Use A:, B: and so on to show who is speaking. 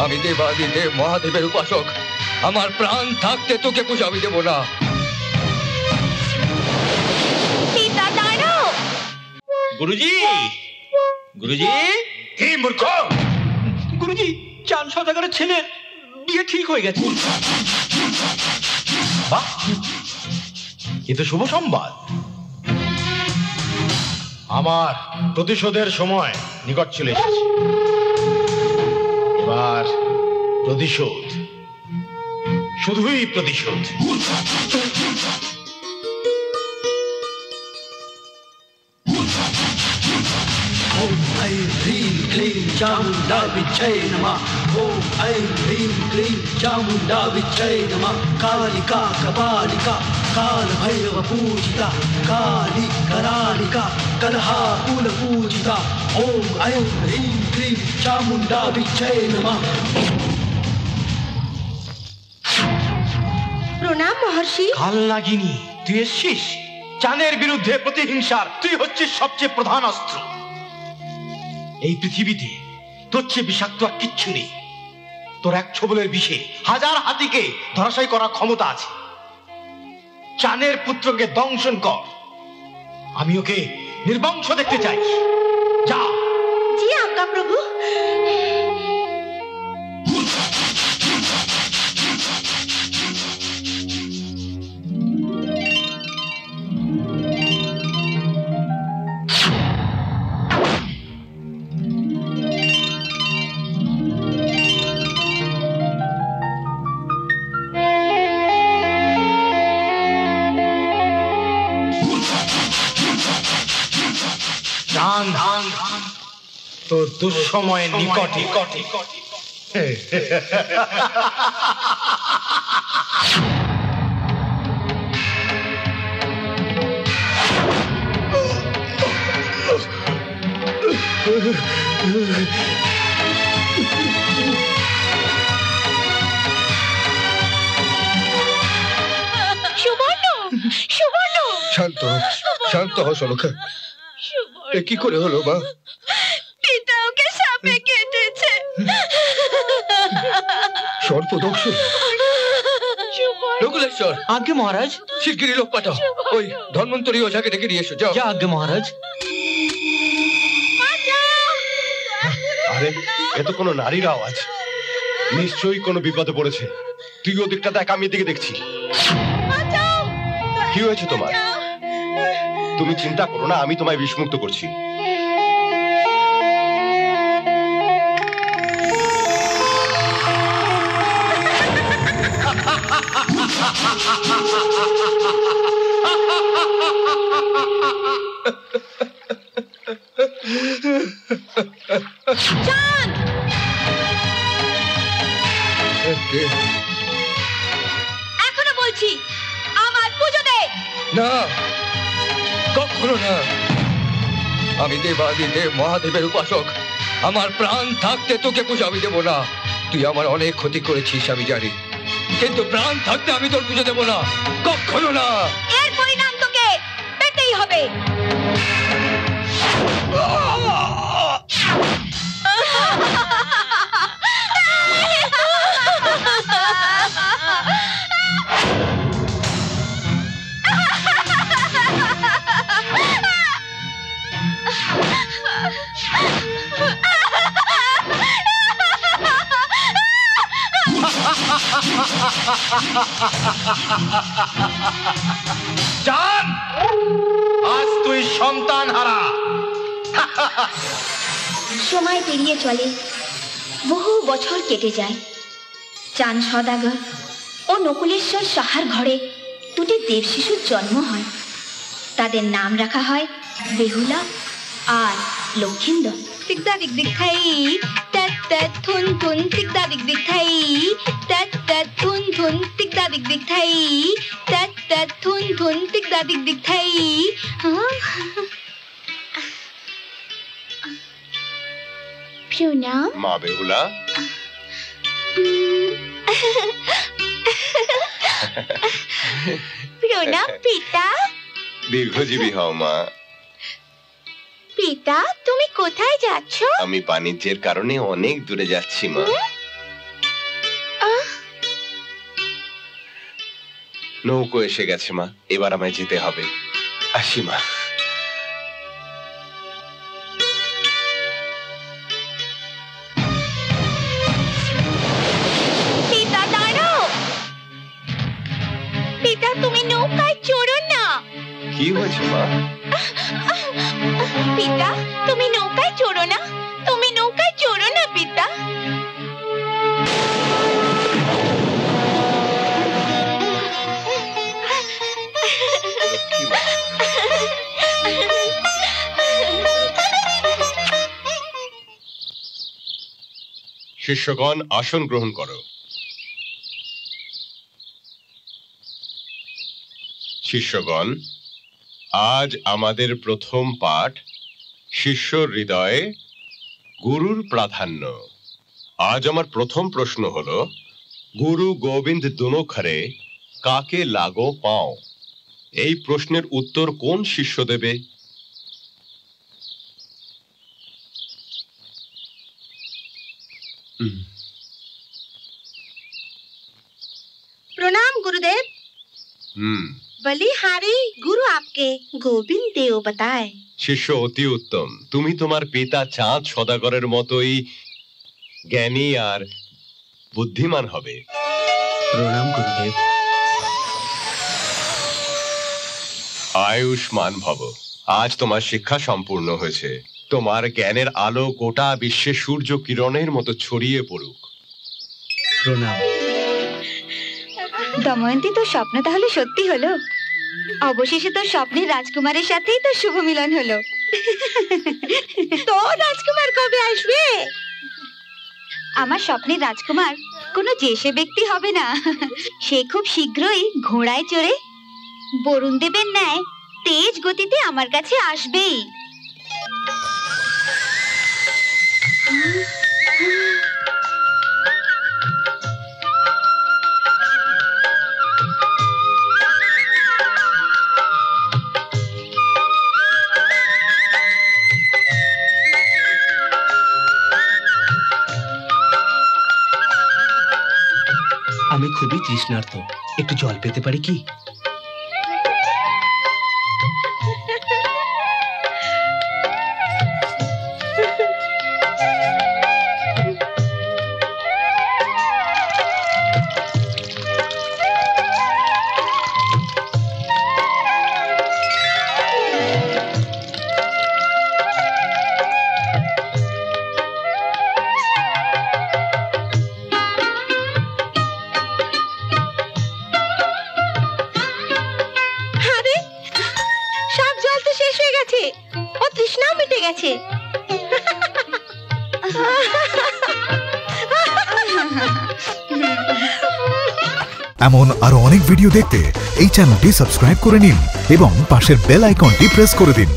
A: আমি দেবাদিদেব মহাদেবের উপাসক। আমার প্রাণ থাকতে তোকে পূজা আমি দেব না।
B: গুরুজি, গুরুজি,
C: কি মূর্খ!
B: গুরুজি, চাঁদ সওদাগরের ছেলের বিয়ে ঠিক হয়ে গেছে।
C: বাহ, এ তো শুভ সংবাদ। আমার প্রতিশোধের সময় নিকট চলে এসেছে। এবার প্রতিশোধ, শুধুই প্রতিশোধ।
D: ओम ऐं ह्रीं क्लीं चामुण्डा विच्चै नमः। ओम ऐं ह्रीं क्लीं चामुण्डा विच्चै नमः। कालिका कपालिका कालभैरव पूजिता काली करालिका कलहाकुल पूजिता। ओम ऐं ह्रीं क्लीं चामुण्डा विच्चै नमः।
E: প্রণাম মহর্ষি।
C: কাল নাগিনী, তুই এসছিস? চাঁদের বিরুদ্ধে প্রতিহিংসার তুই হচ্ছিস সবচেয়ে প্রধান অস্ত্র। এই পৃথিবীতে তোর চেয়ে বিষাক্ত আর কিচ্ছু নেই। তোর এক ছোবলের বিষে হাজার হাতিকে ধরাশায়ী করার ক্ষমতা আছে। চাঁদের পুত্রকে দংশন কর। আমি ওকে নির্বংশ দেখতে চাই। যা।
E: জি আজ্ঞা প্রভু।
C: তোর দুঃসময়ের নিকটে।
E: সুবর্ণ, সুবর্ণ,
A: শান্ত শান্ত হ সনকা। এ কি করে হলো মা?
E: পিতা ওকে সাপে কেটেছে।
A: সর্পদংশন। নকুলেশ্বর,
B: আজ্ঞে মহারাজ।
A: শিগগিরই লোক পাঠাও। ওই ধন্বন্তরী ওঝাকে ডেকে নিয়ে এসো। যাও।
B: যা আজ্ঞে মহারাজ।
C: আরে, এ তো কোনো নারীর আওয়াজ। নিশ্চয়ই কোনো বিপদে পড়েছে। তুই ওদিকটা দেখ, আমি এদিকে দেখছি। কি হয়েছে তোমার? তুমি চিন্তা করো না, আমি তোমায় বিষমুক্ত করছি।
E: এখনো বলছি আমার পুজো দে।
A: না, কখনো না। আমি দেবাদিদেব মহাদেবের উপাসক। আমার প্রাণ থাকতে তোকে পূজা আমি দেব না। তুই আমার অনেক ক্ষতি করেছিস আমি জানি, কিন্তু প্রাণ থাকতে আমি তোর পুজো দেব না, কখনো না।
E: এর পরিণাম তোকে পেতেই হবে।
C: জান, আজ তুই সন্তান হারা।
E: সময় পেরিয়ে চলে, বহু বছর কেটে যায়। চাঁদ সওদাগর ও নকুলেশ্বর সাহার ঘরে দুটি দেব শিশুর জন্ম হয়। তাদের নাম রাখা হয় বেহুলা আর লক্ষিন্দর। তিকদা দিক দিক থাই ত্যাত ত্যাত থুন থুন তিকদা দিক দিক থাই ত্যাত ত্যাত থুন থুন তিকদা দিক দিক থাই ত্যাত ত্যাত থুন থুন তিকদা দিক দিক থাই। প্রণাম
C: মা বেহুলা।
E: প্রণাম পিতা।
F: দীর্ঘজীবী হও মা।
E: পিতা, তুমি কোথায় যাচ্ছ?
F: আমি বাণিজ্যের কারণে অনেক দূরে যাচ্ছি মা। নৌকো এসে গেছে মা, এবার আমায় যেতে হবে। আসি মা।
E: পিতা দাঁড়াও, পিতা তুমি নৌকায় চড়ো না।
F: কি হয়েছে মা?
E: পিতা তুমি নৌকায় চড়ো না, তুমি নৌকায় চড়ো না পিতা।
F: শিষ্যগণ আসন গ্রহণ করো। শিষ্যগণ, আজ আমাদের প্রথম পাঠ শিষ্য হৃদয়ে গুরুর প্রাধান্য। আজ আমার প্রথম প্রশ্ন হলো, গুরু গোবিন্দ দোনো খরে কাকে লাগো পাও? এই প্রশ্নের উত্তর কোন শিষ্য দেবে?
E: प्रणाम गुरुदेव। बलिहारी गुरु आपके गोविंद देव बताए।
F: শিষ্য অতি উত্তম। তুমি তোমার পিতা চাঁদ সদাগরের মতোই জ্ঞানী আর বুদ্ধিমান হবে।
D: প্রণাম গুরুদেব।
F: আয়ুষ্মান ভব। আজ তোমার শিক্ষা সম্পূর্ণ হয়েছে। তোমার জ্ঞানের আলো গোটা বিশ্বে সূর্য কিরণের মতো ছড়িয়ে পড়ুক।
D: প্রণাম।
E: দময়ন্তী, তোর স্বপ্ন তাহলে সত্যি হলো। অবশেষে তোর স্বপ্নের রাজকুমারের সাথেই তোর শুভ মিলন হলো। তোর রাজকুমার কবে আসবে? আমার স্বপ্নের রাজকুমার কোনো যেসে ব্যক্তি হবে না, সে খুব শীঘ্রই ঘোড়ায় চড়ে বরুণ দেবের ন্যায় তেজ গতিতে আমার কাছে আসবেই।
D: আমি খুবই তৃষ্ণার্ত, একটু জল পেতে পারি কি?
G: এমন আরো অনেক ভিডিও দেখতে এই চ্যানেলটি সাবস্ক্রাইব করে নিন এবং পাশের বেল আইকনটি প্রেস করে দিন।